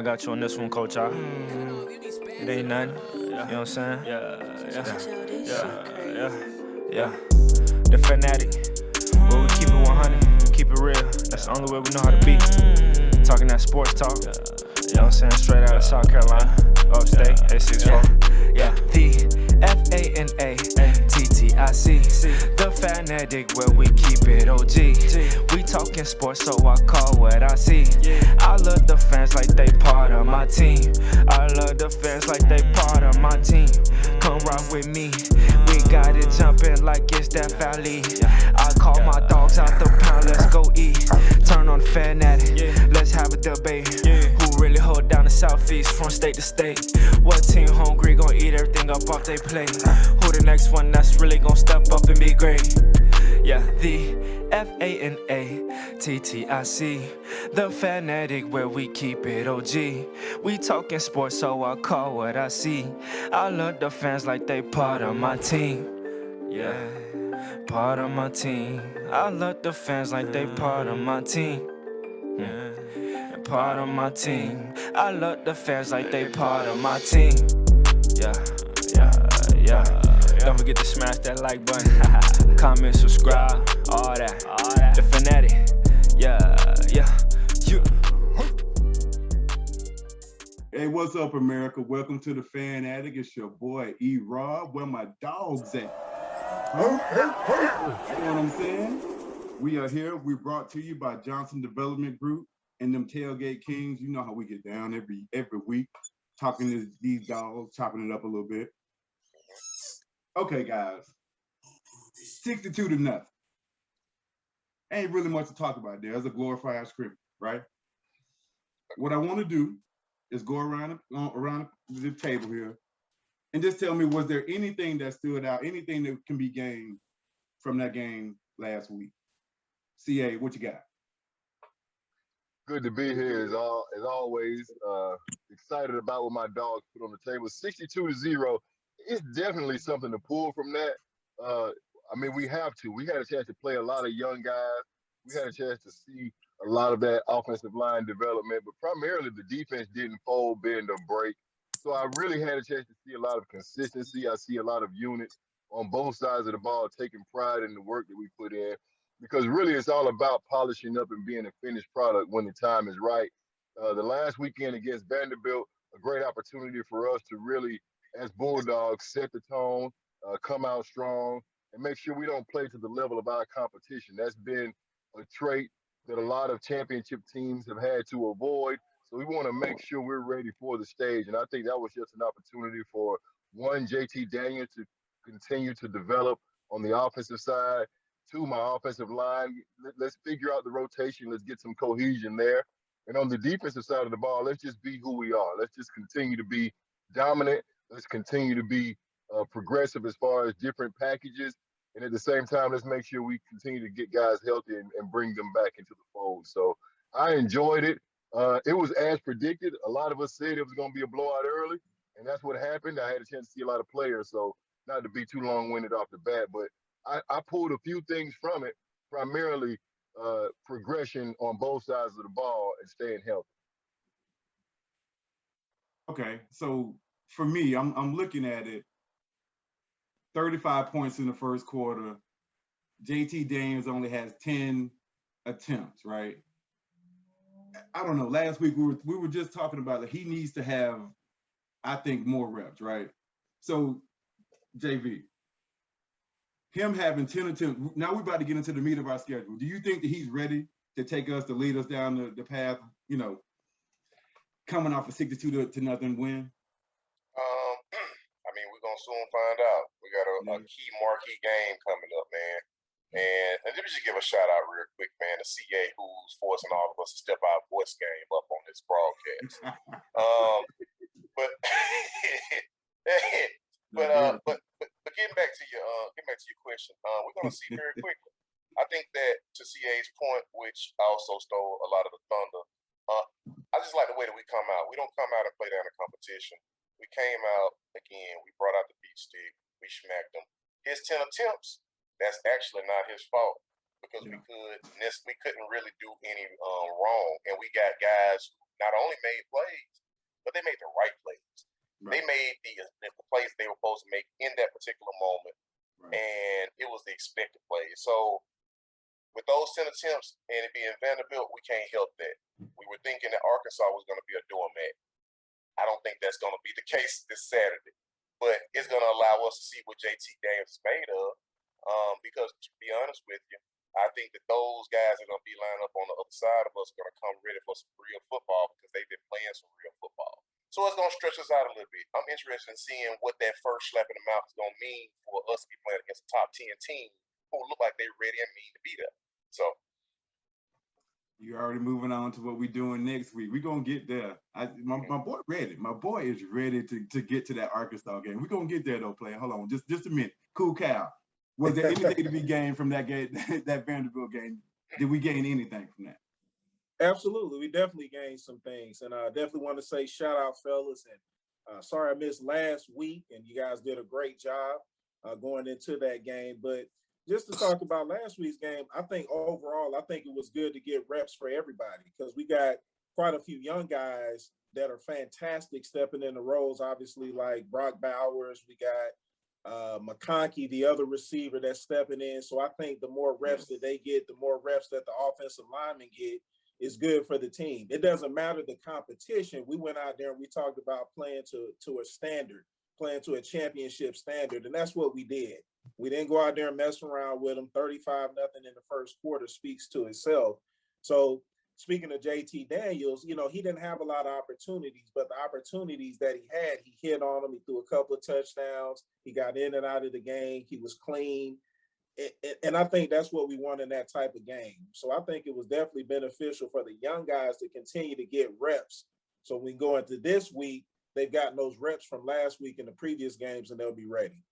I got you on this one, Coach. It ain't nothing. You know what I'm saying? Yeah. The fanatic. Where we keep it 100, keep it real. That's the only way we know how to be. Talking that sports talk. You know what I'm saying? Straight out of South Carolina. Upstate, A64. Yeah. The FANATTIC. The fanatic where we keep it OG. We talking sports, so I call what I see. I love the fans like they part of my team. I love the fans like they part of my team. Come rock with me. We got it jumping like it's that valley. I call my dogs out the pound, let's go eat. Turn on the fanatic, let's have a debate. Who really hold down the southeast from state to state? What team hungry gon' eat everything up off they plate? Who the next one that's really gon' step up and be great? Yeah, the FANATTIC. The fanatic where we keep it OG. We talking sports, so I call what I see. I love the fans like they part of my team. Yeah, part of my team. I love the fans like they part of my team. Part of my team. I love the fans like they part of my team. Yeah. Don't forget to smash that like button. Comment, subscribe, all that. The fanatic. Yeah. Hey, what's up, America? Welcome to the Fan Addict. It's your boy Erik Rob. Where my dogs at? You know what I'm saying? We are here. We're brought to you by Johnson Development Group and them Tailgate Kings. You know how we get down every week, talking to these dogs, chopping it up a little bit. Okay, guys. 62-0. Ain't really much to talk about there. It's a glorified scrimmage, right? What I want to do is go around the table here and just tell me, was there anything that stood out, anything that can be gained from that game last week? CA, what you got? Good to be here as always. Excited about what my dogs put on the table. 62-0. It's definitely something to pull from that. We have to. We had a chance to play a lot of young guys. We had a chance to see a lot of that offensive line development, but primarily the defense didn't fold, bend, or break. So I really had a chance to see a lot of consistency. I see a lot of units on both sides of the ball taking pride in the work that we put in, because really it's all about polishing up and being a finished product when the time is right. The last weekend against Vanderbilt, a great opportunity for us to really, as Bulldogs, set the tone, come out strong, and make sure we don't play to the level of our competition. That's been a trait that a lot of championship teams have had to avoid. So we want to make sure we're ready for the stage. And I think that was just an opportunity for JT Daniels to continue to develop on the offensive side. Two, my offensive line, let's figure out the rotation. Let's get some cohesion there. And on the defensive side of the ball, let's just be who we are. Let's just continue to be dominant. Let's continue to be progressive as far as different packages. And at the same time, let's make sure we continue to get guys healthy and bring them back into the fold. So I enjoyed it. It was as predicted. A lot of us said it was going to be a blowout early, and that's what happened. I had a chance to see a lot of players, so not to be too long-winded off the bat, but I pulled a few things from it, primarily progression on both sides of the ball and staying healthy. Okay, so for me, I'm looking at it. 35 points in the first quarter. JT Daniels only has 10 attempts, right? I don't know. Last week we were just talking about that he needs to have, I think, more reps, right? So, JV, him having 10 attempts. Now we're about to get into the meat of our schedule. Do you think that he's ready to to lead us down the path? Coming off a 62-0 win. We're gonna soon find out. We got a key marquee game coming up, man. And let me just give a shout out real quick, man, to CA, who's forcing all of us to step our voice game up on this broadcast. But getting back to your question, we're gonna see very quickly. I think that to CA's point, which also stole a lot of the thunder, I just like the way that we come out. We don't come out and play down the competition. We came out again. We brought out the beat stick. We smacked him. His 10 attempts, that's actually not his fault, because we couldn't really do any wrong, and we got guys who not only made plays, but they made the right plays. Right. They made the plays they were supposed to make in that particular moment, right. And it was the expected plays. So with those 10 attempts and it being Vanderbilt, we can't help that. We were thinking that Arkansas was going to be a doormat. I don't think that's going to be the case this Saturday, but it's going to allow us to see what JT Daniels is made of. Because to be honest with you, I think that those guys are going to be lined up on the other side of us, going to come ready for some real football because they've been playing some real football. So it's going to stretch us out a little bit. I'm interested in seeing what that first slap in the mouth is going to mean for us to be playing against a top 10 team who look like they're ready and mean to be there. So you're already moving on to what we're doing next week. We're going to get there. My boy ready. My boy is ready to get to that Arkansas game. We're going to get there, though, player. Hold on. Just a minute. Cool Cal. Was there anything to be gained from that game, that Vanderbilt game? Did we gain anything from that? Absolutely. We definitely gained some things. And I definitely want to say shout out, fellas. And sorry I missed last week. And you guys did a great job going into that game. But just to talk about last week's game, I think overall, I think it was good to get reps for everybody because we got quite a few young guys that are fantastic stepping in the roles, obviously, like Brock Bowers. We got McConkey, the other receiver that's stepping in. So I think the more reps that they get, the more reps that the offensive linemen get is good for the team. It doesn't matter the competition. We went out there and we talked about playing to a standard, playing to a championship standard, and that's what we did. We didn't go out there and mess around with them. 35-0 in the first quarter speaks to itself. So speaking of JT Daniels, you know, he didn't have a lot of opportunities, but the opportunities that he had, he hit on them. He threw a couple of touchdowns. He got in and out of the game. He was clean. And I think that's what we want in that type of game. So I think it was definitely beneficial for the young guys to continue to get reps. So when we go into this week, they've gotten those reps from last week in the previous games, and they'll be ready.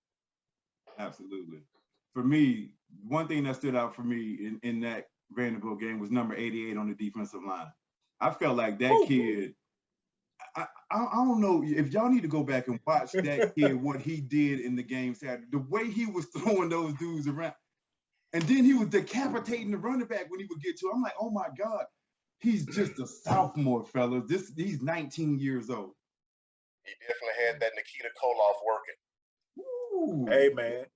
Absolutely. For me, one thing that stood out for me in that Vanderbilt game was number 88 on the defensive line. I felt like that kid, I don't know if y'all need to go back and watch that kid, what he did in the game Saturday, the way he was throwing those dudes around. And then he was decapitating the running back when he would get to. I'm like, oh my God, he's just a sophomore, fellas. He's 19 years old. He definitely had that Nikita Koloff working. Ooh. Hey, man.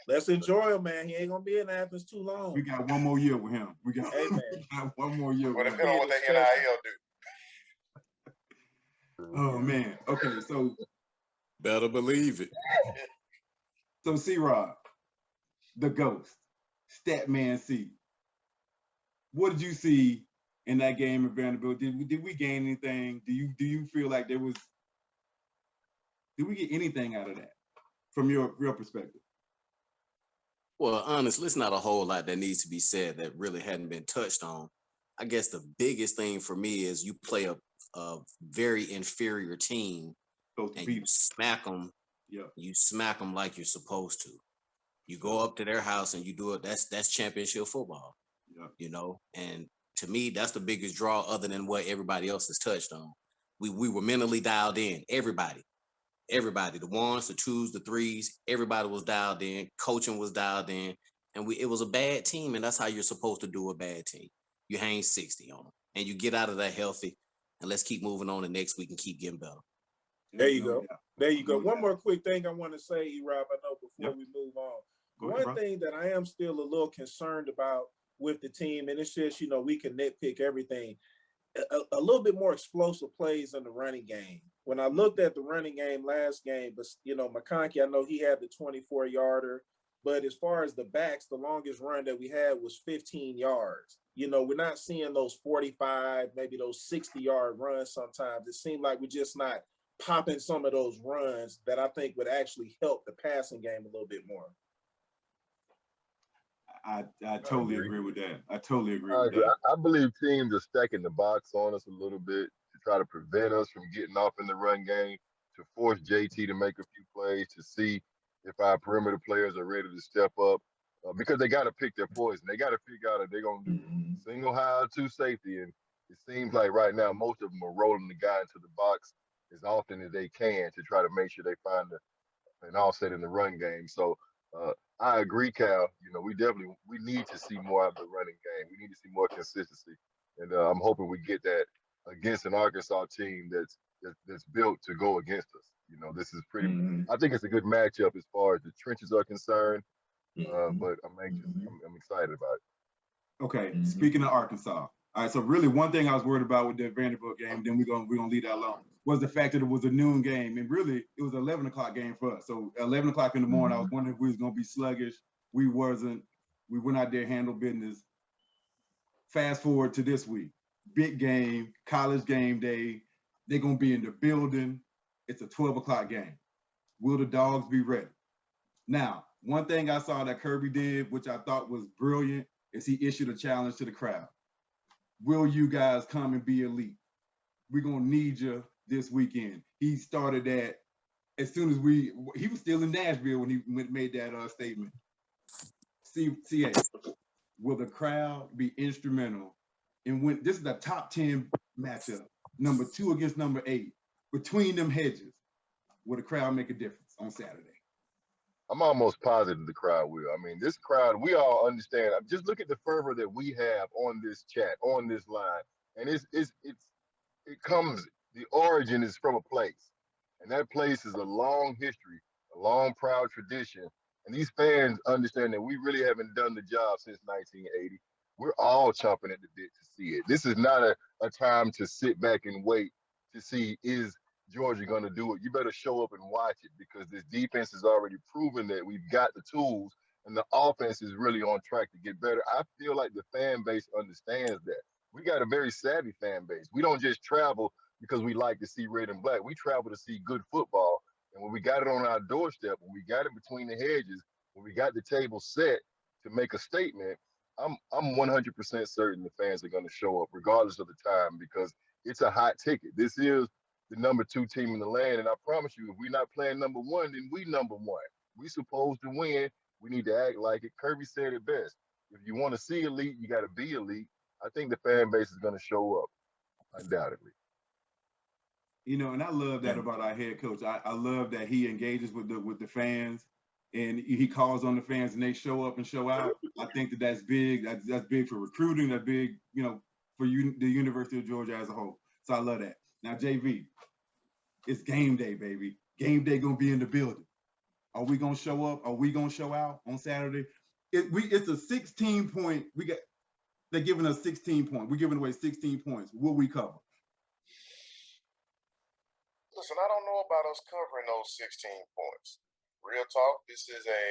Let's enjoy him, man. He ain't gonna be in Athens too long. We got one more year with him. We got one more year. Well, depending on what that NIL do. Oh man. Okay, so better believe it. So C-Rod, the ghost, Statman C. What did you see in that game at Vanderbilt? Did we gain anything? Do you feel like did we get anything out of that from your perspective? Well, honestly, it's not a whole lot that needs to be said that really hadn't been touched on. I guess the biggest thing for me is you play a very inferior team and you smack them. Yeah. You smack them like you're supposed to. You go up to their house and you do it. That's championship football. Yeah. You know, and to me, that's the biggest draw other than what everybody else has touched on. We were mentally dialed in. Everybody, the ones, the twos, the threes, everybody was dialed in. Coaching was dialed in, and it was a bad team, and that's how you're supposed to do a bad team. You hang 60 on them, and you get out of that healthy, and let's keep moving on to next week and keep getting better. There you go. There you go. One more quick thing I want to say, Erob, I know before we move on. One thing that I am still a little concerned about with the team, and it's just, you know, we can nitpick everything, a little bit more explosive plays in the running game. When I looked at the running game last game, but, you know, McConkey, I know he had the 24-yarder, but as far as the backs, the longest run that we had was 15 yards. You know, we're not seeing those 45, maybe those 60-yard runs sometimes. It seemed like we're just not popping some of those runs that I think would actually help the passing game a little bit more. I totally agree with that. I totally agree with that. I believe teams are stacking the box on us a little bit to try to prevent us from getting off in the run game, to force JT to make a few plays, to see if our perimeter players are ready to step up, because they got to pick their poison. They got to figure out if they're going to single high or two safety. And it seems like right now most of them are rolling the guy into the box as often as they can to try to make sure they find an offset in the run game. So I agree, Cal. You know, we need to see more of the running game. We need to see more consistency, and I'm hoping we get that against an Arkansas team that's built to go against us. You know, this is pretty. I think it's a good matchup as far as the trenches are concerned. But I'm anxious. I'm excited about it. Okay, speaking of Arkansas. All right, so really one thing I was worried about with the Vanderbilt game, then we're gonna leave that alone, was the fact that it was a noon game. And really it was an 11 o'clock game for us. So 11 o'clock in the morning, I was wondering if we was gonna be sluggish. We wasn't. We went out there, handled business. Fast forward to this week. Big game, college game day. They're gonna be in the building. It's a 12 o'clock game. Will the Dogs be ready? Now, one thing I saw that Kirby did, which I thought was brilliant, is he issued a challenge to the crowd. Will you guys come and be elite? We're gonna need you this weekend. He started that as soon as he was still in Nashville when he made that statement. CA, will the crowd be instrumental in when this is a top 10 matchup, number 2 against number 8, between them hedges? Will the crowd make a difference on Saturday? I'm almost positive the crowd will. I mean, this crowd, we all understand. Just look at the fervor that we have on this chat, on this line, and it comes. The origin is from a place, and that place is a long history, a long, proud tradition. And these fans understand that we really haven't done the job since 1980. We're all chomping at the bit to see it. This is not a time to sit back and wait to see, is Georgia going to do it? You better show up and watch it, because this defense has already proven that we've got the tools, and the offense is really on track to get better. I feel like the fan base understands that. We got a very savvy fan base. We don't just travel because we like to see red and black. We travel to see good football. And when we got it on our doorstep, when we got it between the hedges, when we got the table set to make a statement, I'm 100% certain the fans are going to show up regardless of the time, because it's a hot ticket. This is the number 2 team in the land, and I promise you, if we're not playing number 1, then we number 1. We supposed to win. We need to act like it. Kirby said it best. If you want to see elite, you got to be elite. I think the fan base is going to show up, undoubtedly. You know, and I love that about our head coach. I love that he engages with the fans, and he calls on the fans, and they show up and show out. I think that's big. That's big for recruiting. That's big, you know, for the University of Georgia as a whole. So I love that. Now, JV, it's game day, baby. Game day gonna be in the building. Are we gonna show up? Are we gonna show out on Saturday? It's a 16-point. They're giving us 16 points. We're giving away 16 points. Will we cover? Listen, I don't know about us covering those 16 points. Real talk, this is a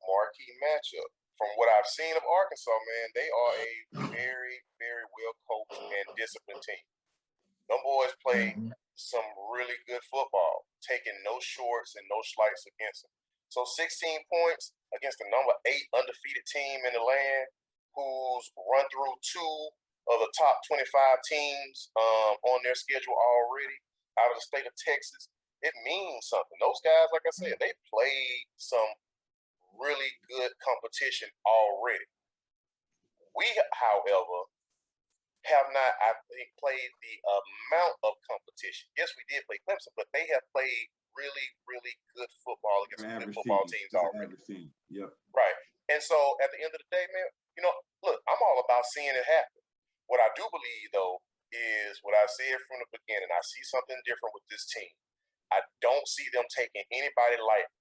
marquee matchup. From what I've seen of Arkansas, man, they are a very, very well-coached and disciplined team. Them boys play some really good football, taking no shorts and no slights against them. So 16 points against the number 8 undefeated team in the land, who's run through 2 of the top 25 teams on their schedule already, out of the state of Texas, it means something. Those guys, like I said, they played some really good competition already. We, however, have not, I think, played the amount of competition. Yes, we did play Clemson, but they have played really, really good football against good football teams already. Yep. Right. And so at the end of the day, man, you know, look, I'm all about seeing it happen. What I do believe, though, is what I said from the beginning. I see something different with this team. I don't see them taking anybody lightly.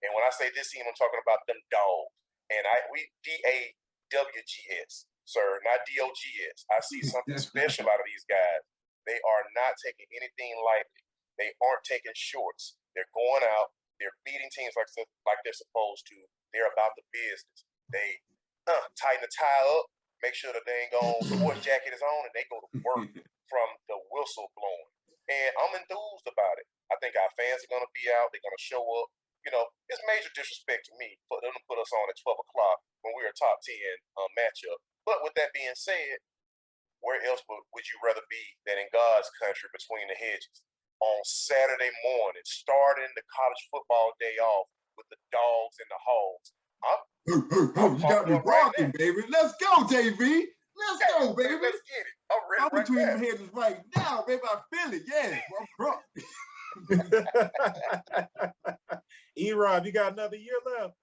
And when I say this team, I'm talking about them Dogs. And we DAWGS, sir, not DOGS. I see something special out of these guys. They are not taking anything lightly. They aren't taking shorts. They're going out. They're beating teams like they're supposed to. They're about the business. They tighten the tie up, make sure the dang on sports jacket is on, and they go to work from the whistle blowing. And I'm enthused about it. I think our fans are going to be out. They're going to show up. You know, it's major disrespect to me for them to put us on at 12 o'clock when we're a top 10 matchup. But with that being said, where else would you rather be than in God's country between the hedges on Saturday morning, starting the college football day off with the Dogs and the Hogs? You got me barking, baby. Let's go, JV. Let's go, baby. Let's get it. I'm ready. I'm between the hedges right now, baby. I feel it. Yeah, I'm drunk. E-Rob, you got another year left.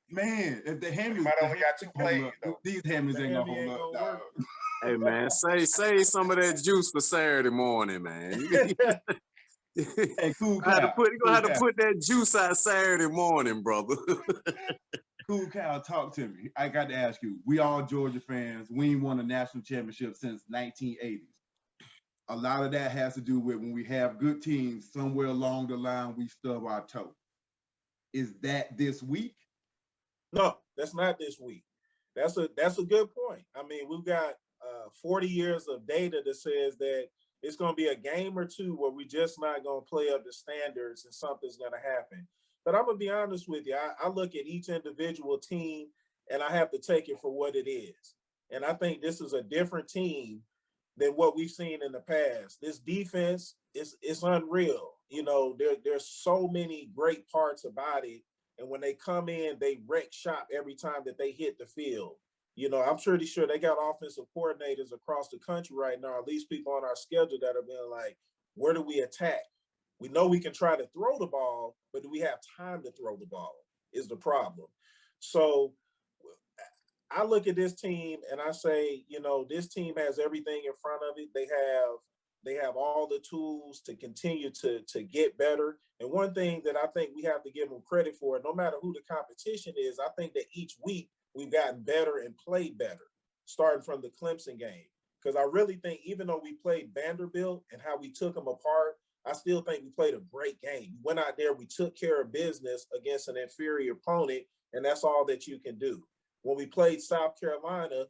Man, if the Hammonds might only got 2 plays, though. These Hammonds ain't gonna hold up, dog. Hey man, save some of that juice for Saturday morning, man. Hey, cool You're cow. gonna have to put that juice out Saturday morning, brother. Cool cow, talk to me. I got to ask you. We all Georgia fans. We ain't won a national championship since 1980s. A lot of that has to do with when we have good teams, somewhere along the line we stub our toe. Is that this week? No, that's not this week. That's a good point. I mean, we've got 40 years of data that says that it's going to be a game or two where we just not going to play up the standards and something's going to happen. But I'm going to be honest with you. I look at each individual team and I have to take it for what it is. And I think this is a different team than what we've seen in the past. This defense is unreal. You know, there's so many great parts about it. And when they come in, they wreck shop every time that they hit the field. You know, I'm pretty sure they got offensive coordinators across the country right now, at least people on our schedule that are being like, where do we attack? We know we can try to throw the ball, but do we have time to throw the ball is the problem. So I look at this team and I say, you know, this team has everything in front of it. They have all the tools to continue to get better. And one thing that I think we have to give them credit for, no matter who the competition is, I think that each week we've gotten better and played better, starting from the Clemson game. Because I really think even though we played Vanderbilt and how we took them apart, I still think we played a great game. We went out there, we took care of business against an inferior opponent, and that's all that you can do. When we played South Carolina,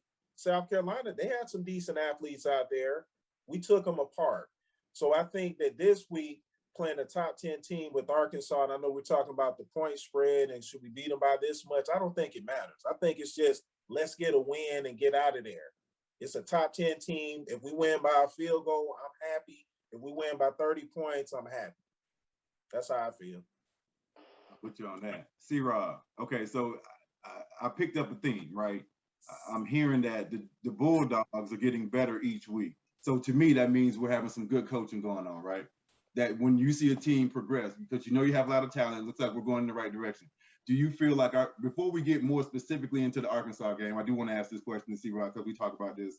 they had some decent athletes out there. We took them apart. So I think that this week, playing a top 10 team with Arkansas, and I know we're talking about the point spread and should we beat them by this much, I don't think it matters. I think it's just let's get a win and get out of there. It's a top 10 team. If we win by a field goal, I'm happy. If we win by 30 points, I'm happy. That's how I feel. I'll put you on that. C-Rob, okay, so I picked up a theme, right? I'm hearing that the Bulldogs are getting better each week. So to me, that means we're having some good coaching going on, right? That when you see a team progress, because you know you have a lot of talent, it looks like we're going in the right direction. Do you feel like, before we get more specifically into the Arkansas game, I do want to ask this question to C-Rob, because we talk about this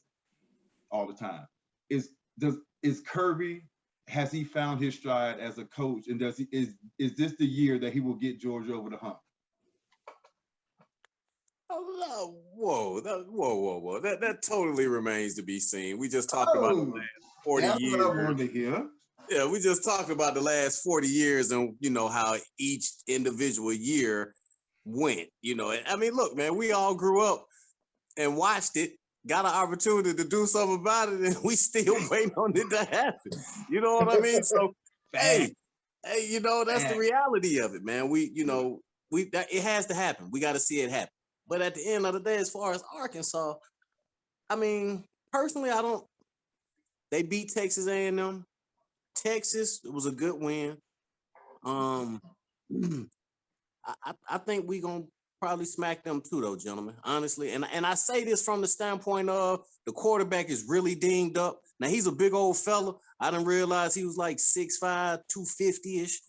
all the time. Is Kirby, has he found his stride as a coach, and is this the year that he will get Georgia over the hump? Whoa. That totally remains to be seen. We just talked about the last 40 years. That's what I wanted to hear. Yeah, we just talked about the last 40 years and, you know, how each individual year went, you know. I mean, look, man, we all grew up and watched it, got an opportunity to do something about it, and we still waiting on it to happen. You know what I mean? So, hey, you know, that's the reality of it, man. It has to happen. We got to see it happen. But at the end of the day, as far as Arkansas, I mean, personally, they beat Texas A&M. Texas, it was a good win. I think we're going to probably smack them too, though, gentlemen, honestly. And I say this from the standpoint of the quarterback is really dinged up. Now, he's a big old fella. I didn't realize he was like 6'5", 250-ish.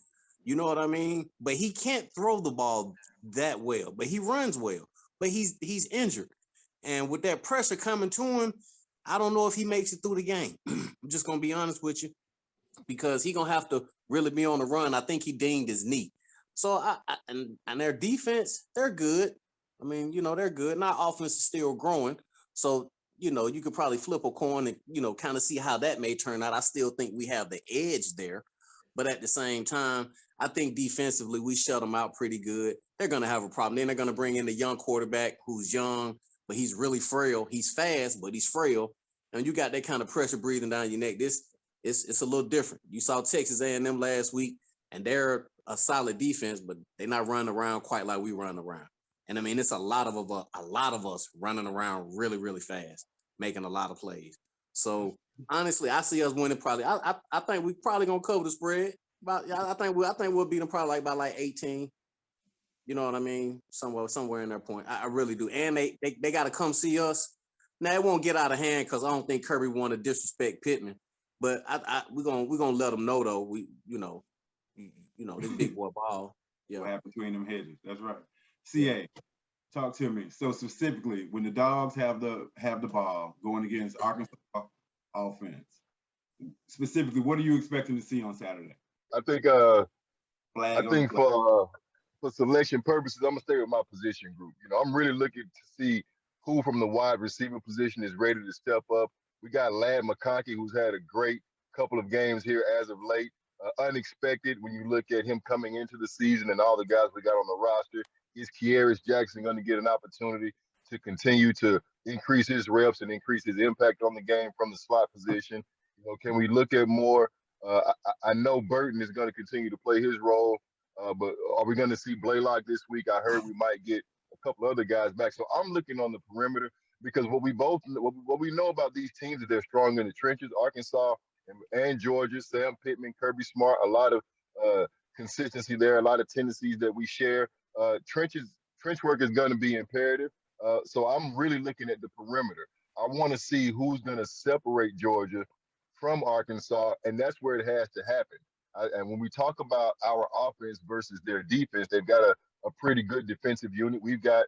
You know what I mean? But he can't throw the ball that well. But he runs well. But he's injured. And with that pressure coming to him, I don't know if he makes it through the game. I'm just going to be honest with you, because he's going to have to really be on the run. I think he dinged his knee. So, and their defense, they're good. I mean, you know, they're good. And our offense is still growing. So, you know, you could probably flip a coin and, you know, kind of see how that may turn out. I still think we have the edge there. But at the same time, I think defensively, we shut them out pretty good. They're going to have a problem. Then they're going to bring in the young quarterback who's young, but he's really frail. He's fast, but he's frail. And you got that kind of pressure breathing down your neck. It's a little different. You saw Texas A&M last week, and they're a solid defense, but they're not running around quite like we run around. And I mean, it's a lot of us running around really, really fast, making a lot of plays. So honestly, I see us winning probably. I think we probably gonna cover the spread. I think we'll beat them probably by like 18. You know what I mean? Somewhere in their point. I really do. And they got to come see us. Now it won't get out of hand because I don't think Kirby want to disrespect Pittman. But we're gonna let them know though. We you know this big boy ball. Yeah, what happened between them hedges? That's right. CA, Talk to me. So specifically, when the Dogs have the ball going against Arkansas offense, specifically, what are you expecting to see on Saturday? I think Flag I on the think play. for selection purposes, I'm gonna stay with my position group. You know, I'm really looking to see who from the wide receiver position is ready to step up. We got Ladd McConkey, who's had a great couple of games here as of late. Unexpected when you look at him coming into the season and all the guys we got on the roster. Is Jevaris Johnson going to get an opportunity to continue to increase his reps and increase his impact on the game from the slot position? You know, can we look at more? I know Burton is going to continue to play his role, but are we going to see Blaylock this week? I heard we might get a couple other guys back. So I'm looking on the perimeter because what we know about these teams is they're strong in the trenches. Arkansas and Georgia, Sam Pittman, Kirby Smart, a lot of consistency there, a lot of tendencies that we share. Trench work is going to be imperative. So I'm really looking at the perimeter. I want to see who's going to separate Georgia from Arkansas, and that's where it has to happen. And when we talk about our offense versus their defense, they've got a pretty good defensive unit. We've got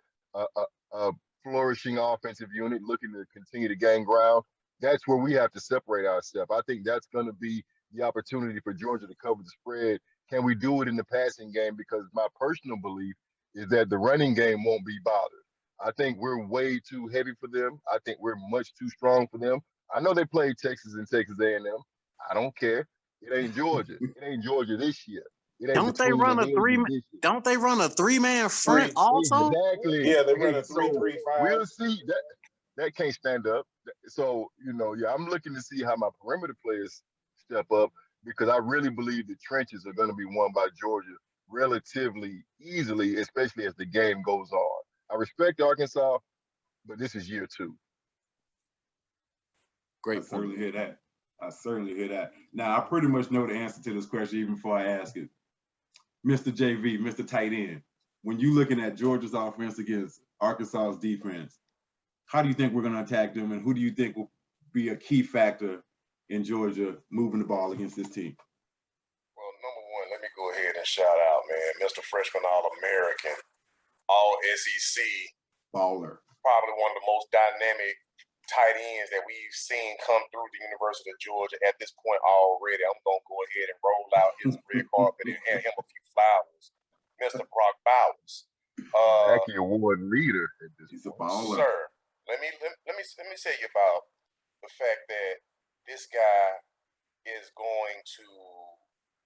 a flourishing offensive unit looking to continue to gain ground. That's where we have to separate ourselves. I think that's going to be the opportunity for Georgia to cover the spread. Can we do it in the passing game? Because my personal belief is that the running game won't be bothered. I think we're way too heavy for them. I think we're much too strong for them. I know they played Texas and Texas A&M. I don't care. It ain't Georgia. It ain't Georgia this year. It ain't Don't they run a three-man front also? Exactly. Yeah, they run a 3-3-5. We'll see. That can't stand up. So, I'm looking to see how my perimeter players step up because I really believe the trenches are going to be won by Georgia relatively easily, especially as the game goes on. I respect Arkansas, but this is year 2. Great I certainly hear that. Now, I pretty much know the answer to this question even before I ask it. Mr. JV, Mr. Tight End, when you're looking at Georgia's offense against Arkansas's defense, how do you think we're going to attack them, and who do you think will be a key factor in Georgia moving the ball against this team? Well, number one, let me go ahead and shout out, man, Mr. Freshman All-American, All-SEC. Baller. Probably one of the most dynamic tight ends that we've seen come through the University of Georgia at this point already. I'm going to go ahead and roll out his red carpet and hand him a few flowers. Mr. Brock Bowers. Actually, award leader at this He's point. a baller. Sir, let me tell you about the fact that this guy is going to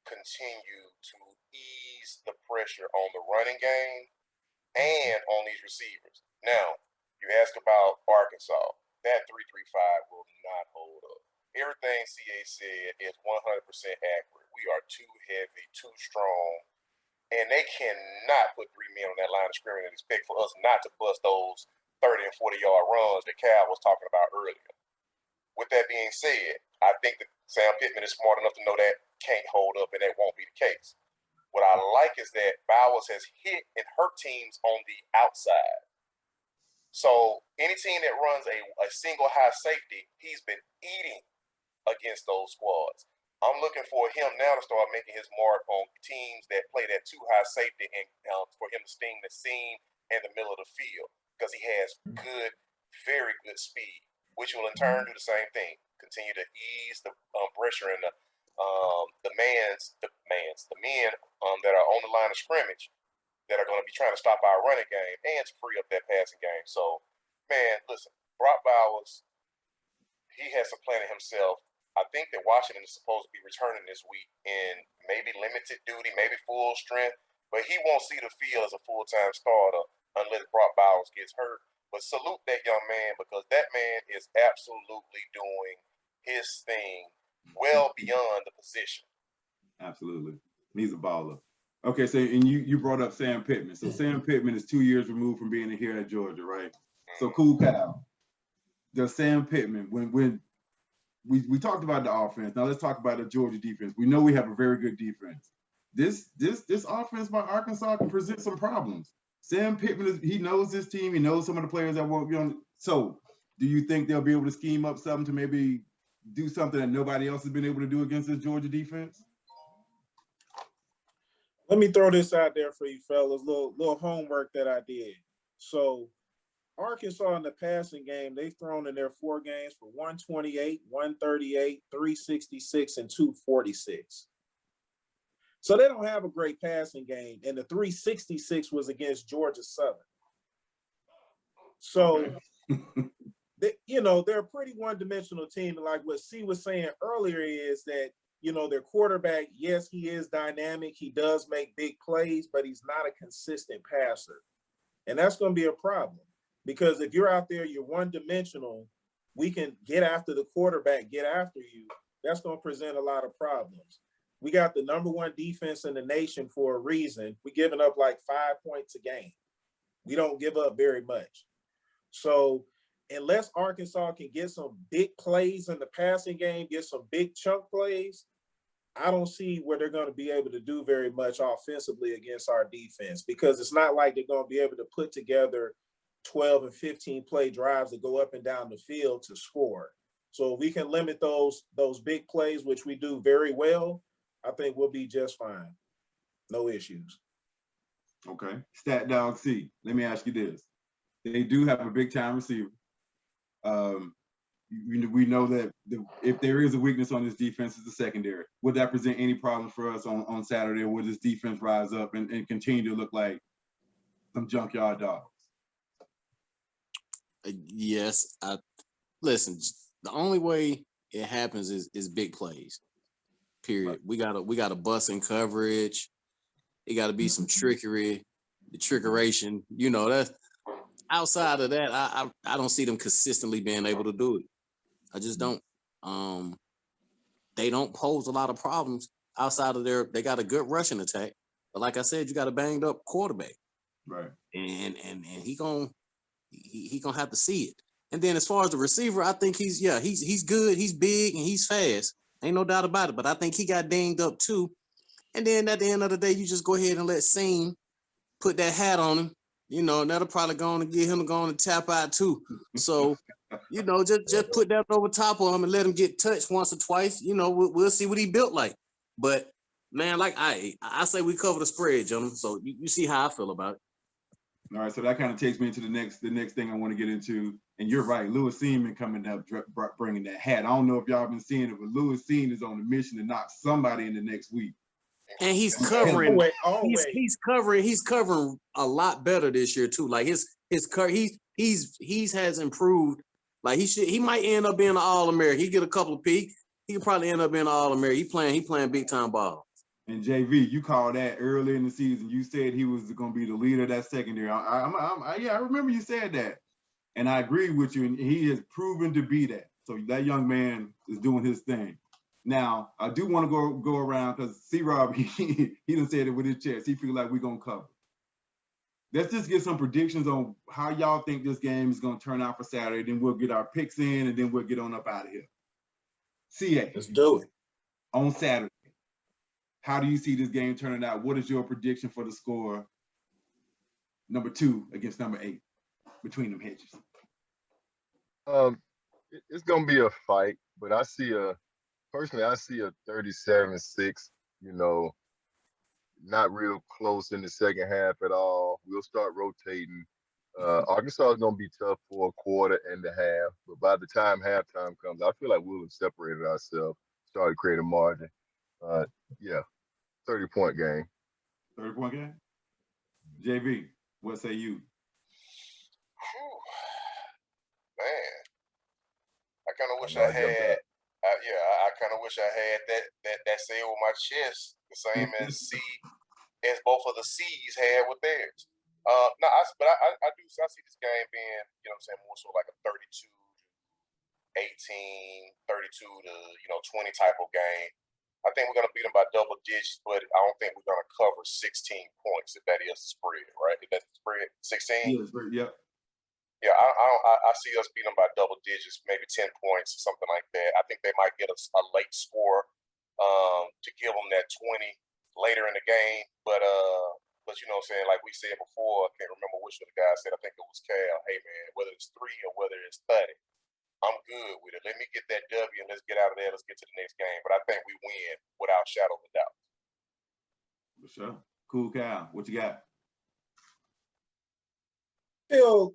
continue to ease the pressure on the running game and on these receivers. Now, you ask about Arkansas. That 3-3-5 will not hold up. Everything CA said is 100% accurate. We are too heavy, too strong, and they cannot put 3 men on that line of scrimmage and expect for us not to bust those 30 and 40-yard runs that Cal was talking about earlier. With that being said, I think that Sam Pittman is smart enough to know that can't hold up, and that won't be the case. What I like is that Bowers has hit and hurt teams on the outside. So any team that runs a single high safety, he's been eating against those squads. I'm looking for him now to start making his mark on teams that play that too high safety and for him to sting the seam in the middle of the field because he has good, very good speed, which will in turn do the same thing. Continue to ease the pressure and the men that are on the line of scrimmage that are going to be trying to stop our running game and to free up that passing game. So, man, listen, Brock Bowers, he has supplanted himself. I think that Washington is supposed to be returning this week in maybe limited duty, maybe full strength, but he won't see the field as a full-time starter unless Brock Bowers gets hurt. But salute that young man because that man is absolutely doing his thing well beyond the position. Absolutely. He's a baller. Okay, so and you brought up Sam Pittman. So Sam Pittman is 2 years removed from being here at Georgia, right? So cool, Cal. Does Sam Pittman, when we talked about the offense, now let's talk about the Georgia defense. We know we have a very good defense. This offense by Arkansas can present some problems. Sam Pittman, he knows this team. He knows some of the players that won't be on. So do you think they'll be able to scheme up something to maybe do something that nobody else has been able to do against this Georgia defense? Let me throw this out there for you fellas, little homework that I did. So Arkansas in the passing game, they've thrown in their 4 games for 128, 138, 366, and 246. So they don't have a great passing game. And the 366 was against Georgia Southern. So, they're a pretty one-dimensional team. And like what C was saying earlier is that, their quarterback, yes, he is dynamic. He does make big plays, but he's not a consistent passer. And that's going to be a problem. Because if you're out there, you're one-dimensional, we can get after the quarterback, get after you. That's going to present a lot of problems. We got the number 1 defense in the nation for a reason. We're giving up like 5 points a game. We don't give up very much. So unless Arkansas can get some big plays in the passing game, get some big chunk plays, I don't see where they're going to be able to do very much offensively against our defense, because it's not like they're going to be able to put together 12 and 15 play drives that go up and down the field to score. So if we can limit those big plays, which we do very well, I think we'll be just fine. No issues. Okay. Stat Dog C, let me ask you this. They do have a big time receiver. We know that if there is a weakness on this defense, it's the secondary. Would that present any problems for us on Saturday, or would this defense rise up and continue to look like some junkyard dogs? Yes. Listen, the only way it happens is big plays. Period. Right. We gotta bust in coverage. It gotta be some trickery, the trickeration. That's outside of that, I don't see them consistently being able to do it. I just don't. They don't pose a lot of problems outside of they got a good rushing attack. But like I said, you got a banged up quarterback. Right. And he gonna have to see it. And then as far as the receiver, I think he's good, he's big, and he's fast. Ain't no doubt about it. But I think he got dinged up too. And then at the end of the day, you just go ahead and let Seen put that hat on him. And that'll probably going to get him going to tap out too. So, just put that over top of him and let him get touched once or twice. We'll see what he built like. But man, like I say, we cover the spread, gentlemen. So you see how I feel about it. All right, so that kind of takes me into the next thing I want to get into. And you're right, Lewis Seaman coming up, bringing that hat. I don't know if y'all been seeing it, but Lewis Seaman is on a mission to knock somebody in the next week. And he's covering. Always. He's covering a lot better this year too. Like his has improved. Like he might end up being an All-American. He get a couple of peaks. He could probably end up being an All-American. He playing big time ball. And JV, you called that early in the season. You said he was going to be the leader of that secondary. I remember you said that, and I agree with you. And he has proven to be that. So that young man is doing his thing. Now, I do want to go around because C-Rob, he done said it with his chest. He feels like we're going to cover. Let's just get some predictions on how y'all think this game is going to turn out for Saturday. Then we'll get our picks in, and then we'll get on up out of here. CA. Let's do it. On Saturday, how do you see this game turning out? What is your prediction for the score? Number 2 against number 8 between them hedges. It's going to be a fight, but I see a 37-6, not real close in the second half at all. We'll start rotating. Arkansas is going to be tough for a quarter and a half, but by the time halftime comes, I feel like we'll have separated ourselves, started creating margin. 30-point game. 30-point game? JV, what say you? Man, I kind of wish I had. I kind of wish I had that say on my chest, the same as both of the C's had with theirs. I see this game being, more so like a 32-18, 32-20 type of game. I think we're going to beat them by double digits, but I don't think we're going to cover 16 points if that is the spread, right? If that's the spread, 16? Yep. Yeah, I see us beat them by double digits, maybe 10 points or something like that. I think they might get a late score to give them that 20 later in the game. But you know what I'm saying, like we said before, I can't remember which of the guys said, I think it was Cal, hey man, whether it's 3 or whether it's 30, I'm good with it. Let me get that W and let's get out of there. Let's get to the next game. But I think we win without a shadow of a doubt. For sure. Cool, Cal. What you got? feel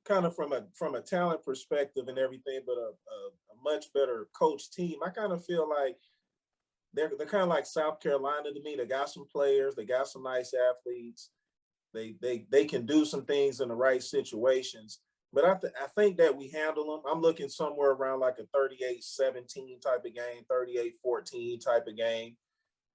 kind of from a talent perspective and everything, but a much better coach team. I kind of feel like they're kind of like South Carolina to me. They got some players, they got some nice athletes. They can do some things in the right situations. But I think that we handle them. I'm looking somewhere around like a 38-17 type of game, 38-14 type of game.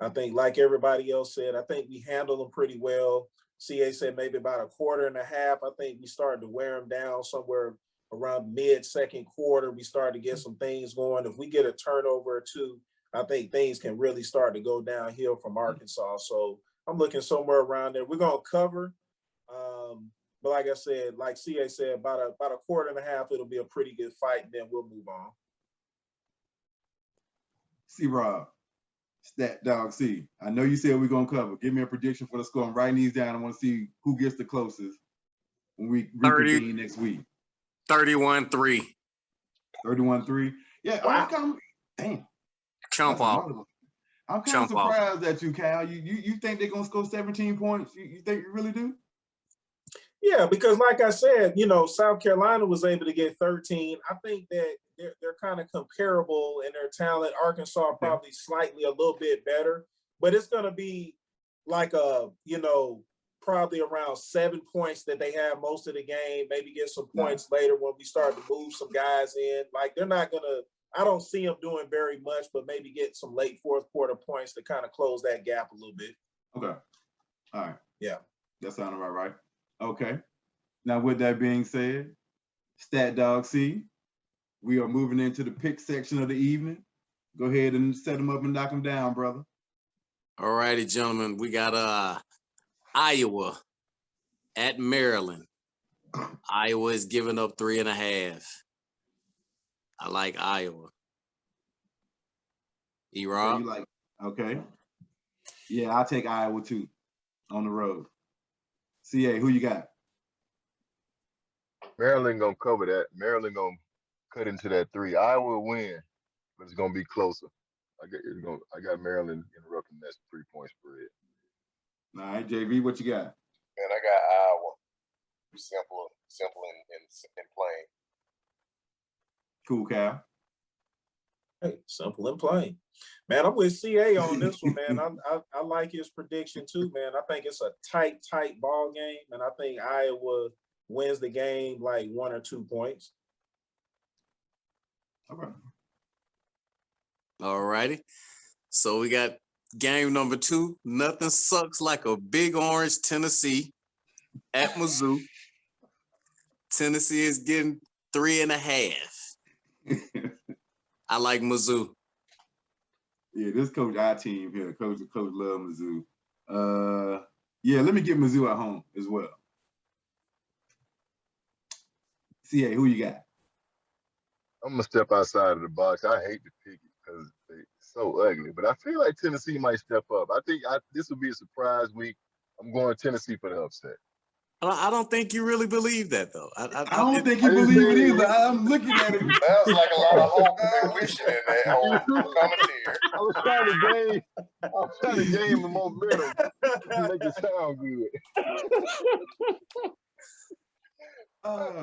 I think, like everybody else said, I think we handle them pretty well. CA said maybe about a quarter and a half. I think we started to wear them down somewhere around mid-second quarter. We started to get some things going. If we get a turnover or two, I think things can really start to go downhill from Arkansas. So I'm looking somewhere around there. We're going to cover. But like I said, like CA said, about a quarter and a half, it'll be a pretty good fight, and then we'll move on. C-Rob, Stat Dog C. I know you said we're going to cover. Give me a prediction for the score. I'm writing these down. I want to see who gets the closest when we reconvene next week. 31-3. 31-3? Yeah, wow. Damn. Chump off. I'm kind of surprised at you, Cal. You think they're going to score 17 points? You think you really do? Yeah, because like I said, South Carolina was able to get 13. I think that they're kind of comparable in their talent. Arkansas probably slightly a little bit better, but it's going to be like probably around 7 points that they have most of the game, maybe get some points later when we start to move some guys in. Like they're not going to, I don't see them doing very much, but maybe get some late fourth quarter points to kind of close that gap a little bit. Okay. All right. Yeah. That sounds about right. Okay. Now, with that being said, Stat Dog C, we are moving into the pick section of the evening. Go ahead and set them up and knock them down, brother. All righty, gentlemen. We got Iowa at Maryland. Iowa is giving up 3.5. I like Iowa. E-Rob? Okay. Yeah, I'll take Iowa too on the road. CA, who you got? Maryland gonna cover that. Maryland gonna cut into that 3. Iowa will win, but it's gonna be closer. I got Maryland interrupting that 3-point spread. All right, JV, what you got? Man, I got Iowa. Simple and plain. Cool, Cal. Hey, simple and plain. Man, I'm with CA on this one, man. I like his prediction too, man. I think it's a tight ball game, and I think Iowa wins the game like 1 or 2 points. Okay. All righty. So we got game number 2. Nothing sucks like a big orange Tennessee at Mizzou. Tennessee is getting 3.5. I like Mizzou. Yeah, this coach, our team here, coach love Mizzou. Yeah, let me get Mizzou at home as well. CA, who you got? I'm gonna step outside of the box. I hate to pick it because they're so ugly, but I feel like Tennessee might step up. I think this will be a surprise week. I'm going Tennessee for the upset. I don't think you really believe that, though. I don't think you believe it either. I'm looking at it. Sounds like a lot of hope and wishing in that whole commentary. I was trying to gain the momentum to make it sound good.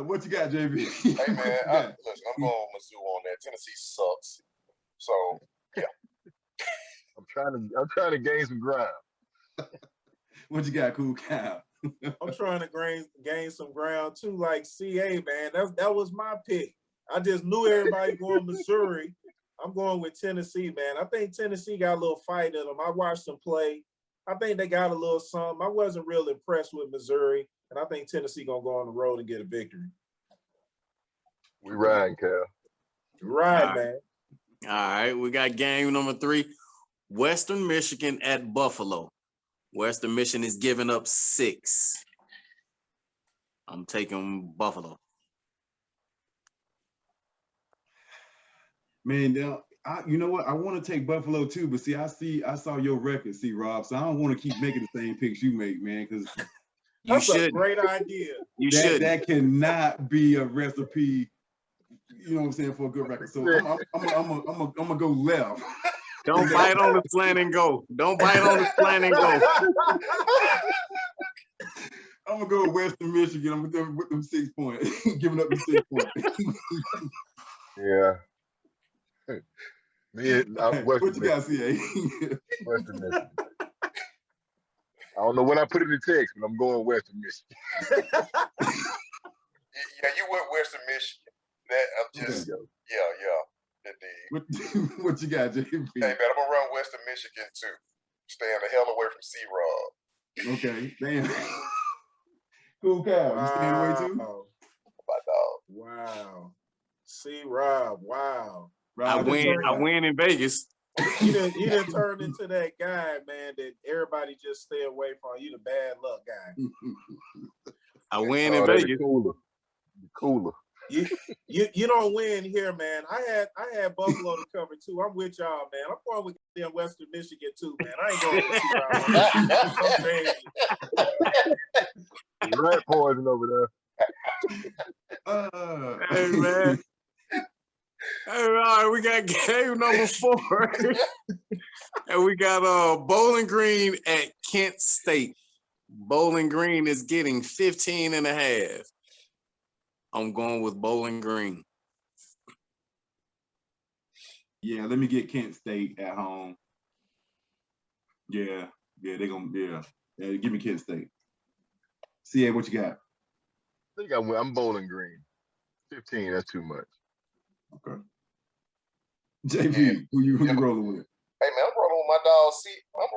What you got, JB? Hey man, listen, I'm going Mizzou on that. Tennessee sucks. So yeah. I'm trying to gain some ground. What you got, Cool Cow? I'm trying to gain some ground too, like CA, man. That was my pick. I just knew everybody going Missouri. I'm going with Tennessee, man. I think Tennessee got a little fight in them. I watched them play. I think they got a little something. I wasn't real impressed with Missouri, and I think Tennessee gonna go on the road and get a victory. We riding, Cal. Right, man. All right, we got game number 3. Western Michigan at Buffalo. Western Michigan is giving up 6. I'm taking Buffalo. Man, now, you know what? I want to take Buffalo too, but see, I saw your record, Rob. So I don't want to keep making the same picks you make, man, because that's a great idea. That cannot be a recipe. You know what I'm saying, for a good record. So I'm gonna go left. Don't bite on the plan and go. Don't bite on the plan and go. I'm gonna go with Western Michigan. I'm with them 6 points, giving up the 6 points. Yeah. What you got, CA? Western Michigan. I don't know when I put it in the text, but I'm going Western Michigan. Yeah, you went Western Michigan. That I'm just yeah. Indeed. What you got, JP? Hey man, I'm gonna run Western Michigan too. Staying the hell away from C-Rob. Okay, damn. Cool cow. You staying away too? My dog. Wow. C-Rob, wow. I win in Vegas. You didn't turn into that guy, man, that everybody just stay away from. You the bad luck guy. I win in Vegas. Cooler. You don't win here, man. I had Buffalo to cover too. I'm with y'all, man. I'm going with them Western Michigan too, man. I ain't going with you. Rat poison over there. Hey man. Hey, all right, we got game number 4. And we got Bowling Green at Kent State. Bowling Green is getting 15.5. I'm going with Bowling Green. Yeah, let me get Kent State at home. Yeah, they're gonna give me Kent State. CA, what you got? I think I'm Bowling Green. 15, that's too much. Okay. JP, who you rolling with? Hey man, I'm rolling with my dog C. Man, I'm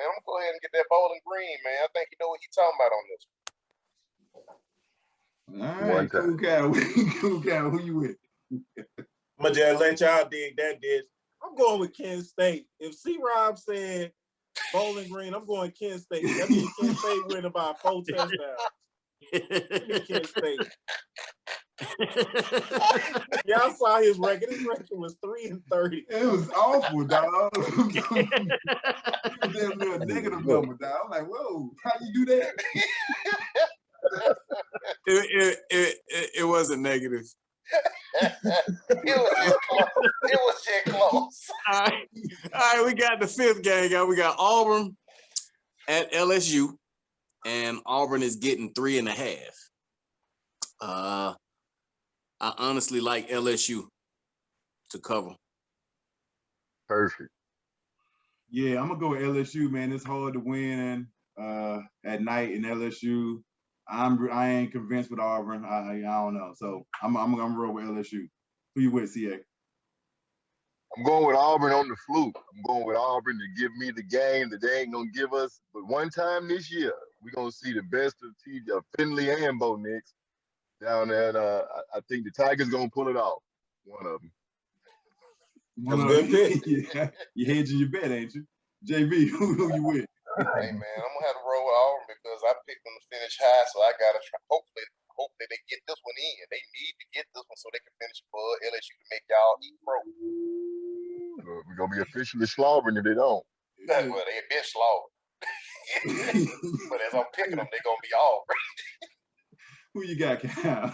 gonna go ahead and get that Bowling Green, man. I think you know what he's talking about on this. All right, cool cow. Cool cow. Who you with? I'm gonna just let y'all dig that dish. I'm going with Kent State. If C-Rob said Bowling Green, I'm going Kent State. That means Kent State win about 4 touchdowns. Kent State. Y'all saw his record. His record was 3-30. It was awful, dog. It was a negative number, dog. I'm like, whoa, how you do that? It wasn't negative. It was just close. All right, we got the 5th game. We got Auburn at LSU, and Auburn is getting 3.5. I honestly like LSU to cover. Perfect. Yeah, I'm gonna go with LSU, man. It's hard to win at night in LSU. I ain't convinced with Auburn. I don't know. So I'm gonna roll with LSU. Who you with, CA? I'm going with Auburn on the fluke. I'm going with Auburn to give me the game that they ain't gonna give us. But one time this year, we're gonna see the best of Finley and Bo Nix down there. And, I think the Tigers gonna pull it off. One of them. Good pick. Yeah, you hedging your bet, ain't you? JB, who you with? Hey man, I'm gonna have to roll with Auburn because I picked them to finish high, so I gotta try. Hopefully they get this one in. They need to get this one so they can finish above LSU to make y'all eat pro. We're gonna be officially slobbering if they don't. Well, they've been slobbered. But as I'm picking them, they're gonna be Auburn. Who you got, Cal?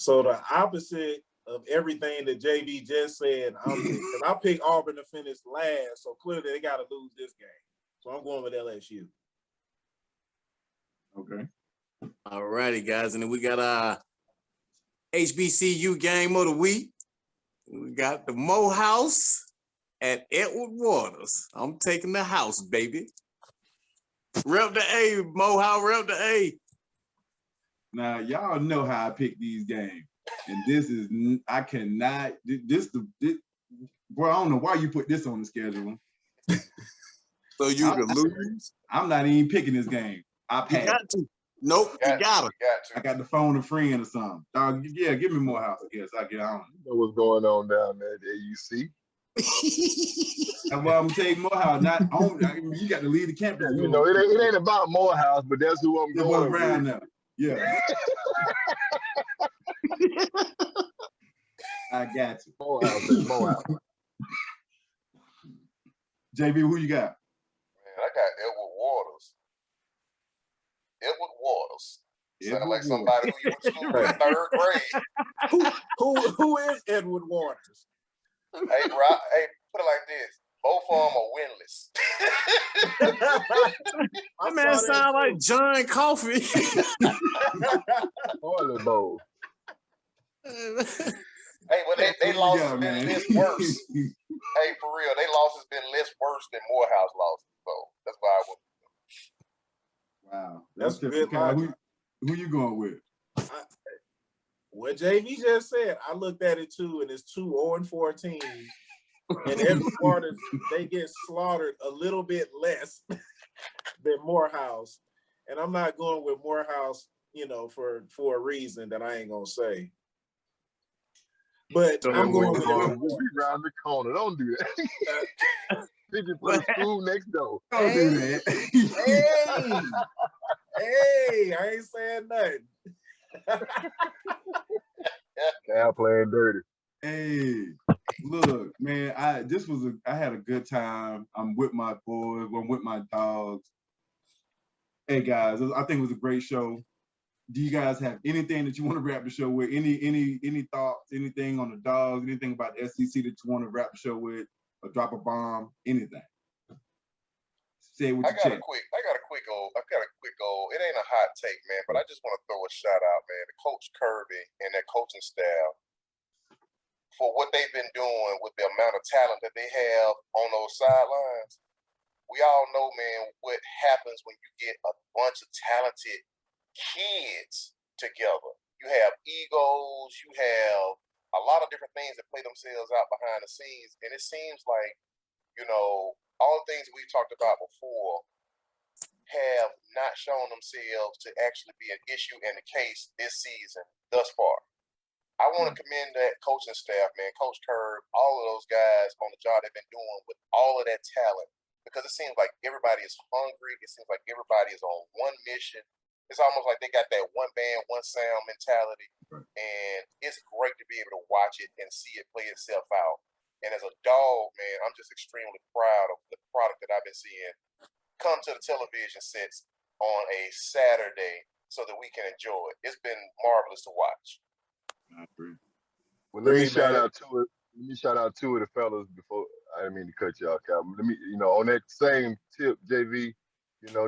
So the opposite of everything that JB just said, I picked Auburn to finish last, so clearly they got to lose this game. So I'm going with LSU. Okay. All righty, guys. And then we got our HBCU game of the week. We got the Mo House at Edward Waters. I'm taking the house, baby. Rep the A, Mo House, rep the A. Now, y'all know how I pick these games. And this is, I cannot, bro, I don't know why you put this on the schedule. So you can lose? I'm not even picking this game. I passed. You got to. Nope, you got to. I got to phone a friend or something. Dog, yeah, give me more house, I guess. I get on. You know what's going on down there at AUC. That's why I'm taking Morehouse. Not on. I mean, you got to leave the campus. You know, it ain't about Morehouse, but that's who I'm going around with. now. Yeah. I got you. Morehouse. JB, who you got? Man, I got Edward Waters. Sounded like somebody who you went to school with in 3rd grade. Who is Edward Waters? Hey, Rob, put it like this. Both of them are winless. That man sound like John Coffey. Toilet bowl. Hey, but they lost has been less worse. Hey, for real, they loss has been less worse than Morehouse losses. So that's why I went. Wow. That's good logic. Who you going with? What JV just said, I looked at it too, and it's 2 0-4 teams. And every quarter, they get slaughtered a little bit less than Morehouse. And I'm not going with Morehouse, for a reason that I ain't going to say. But I'm going with we'll be around the corner. Don't do that. They just put a school next door. Don't do that. Hey, I ain't saying nothing. Cal playing dirty. Hey, look, man, I had a good time. I'm with my boys, I'm with my dogs. Hey guys, I think it was a great show. Do you guys have anything that you want to wrap the show with? Any thoughts, anything on the Dogs, anything about the SEC that you want to wrap the show with, or drop a bomb, anything? Say what you I got a quick goal. It ain't a hot take, man, but I just want to throw a shout out, man, to Coach Kirby and that coaching staff for what they've been doing with the amount of talent that they have on those sidelines. We all know, man, what happens when you get a bunch of talented kids together. You have egos, you have a lot of different things that play themselves out behind the scenes. And it seems like, all the things that we talked about before have not shown themselves to actually be an issue in the case this season thus far. I want to commend that coaching staff, man, Coach Curb, all of those guys on the job they've been doing with all of that talent, because it seems like everybody is hungry. It seems like everybody is on one mission. It's almost like they got that one band, one sound mentality. And it's great to be able to watch it and see it play itself out. And as a dog, man, I'm just extremely proud of the product that I've been seeing come to the television sets on a Saturday so that we can enjoy it. It's been marvelous to watch. I agree. Well, let me shout out two of the fellas before. I didn't mean to cut you off, Calvin. Let me, on that same tip, JV,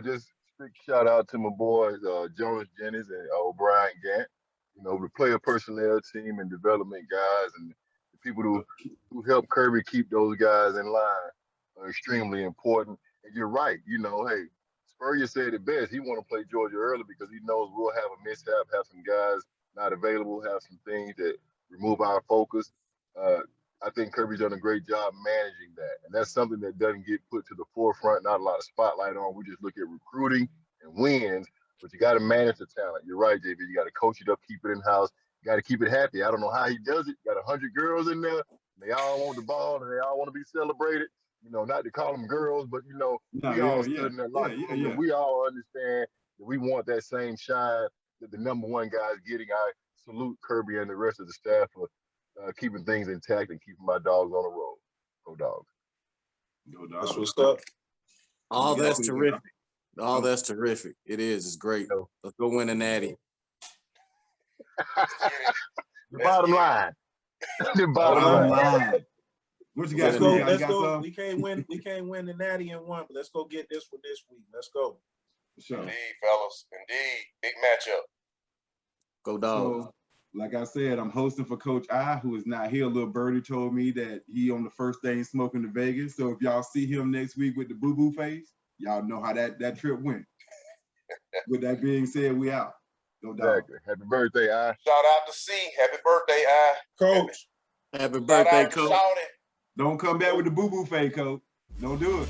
just quick shout out to my boys, Jonas Jennings and O'Brien Gant, the player personnel team and development guys and the people who help Kirby keep those guys in line are extremely important. And you're right, hey, Spurrier said it best. He want to play Georgia early because he knows we'll have a mishap, have some guys not available, have some things that remove our focus. I think Kirby's done a great job managing that. And that's something that doesn't get put to the forefront, not a lot of spotlight on. We just look at recruiting and wins, but you got to manage the talent. You're right, JV. You got to coach it up, keep it in-house. You got to keep it happy. I don't know how he does it. You got 100 girls in there. They all want the ball, and they all want to be celebrated. Not to call them girls, but, we all stood in that locker room, and we all understand that we want that same shine that the number one guy is getting. I salute Kirby and the rest of the staff for keeping things intact and keeping my dogs on the road. Go Dogs. Go Dogs. That's what's up. All that's terrific. All that's terrific. It is. It's great. Let's go win a natty. The bottom line. The bottom line. What you got? Let's go. We can't win the natty in one, but let's go get this one this week. Let's go. Sure. Indeed, fellas. Indeed. Big matchup. Go Dogs. So, like I said, I'm hosting for Coach I, who is not here. Little Birdie told me that he on the first thing smoking to Vegas. So if y'all see him next week with the boo-boo face, y'all know how that trip went. With that being said, we out. No doubt. Exactly. Happy birthday, I. Shout out to C. Happy birthday, I. Coach. Happy birthday, Coach. Don't come back with the boo-boo face, Coach. Don't do it.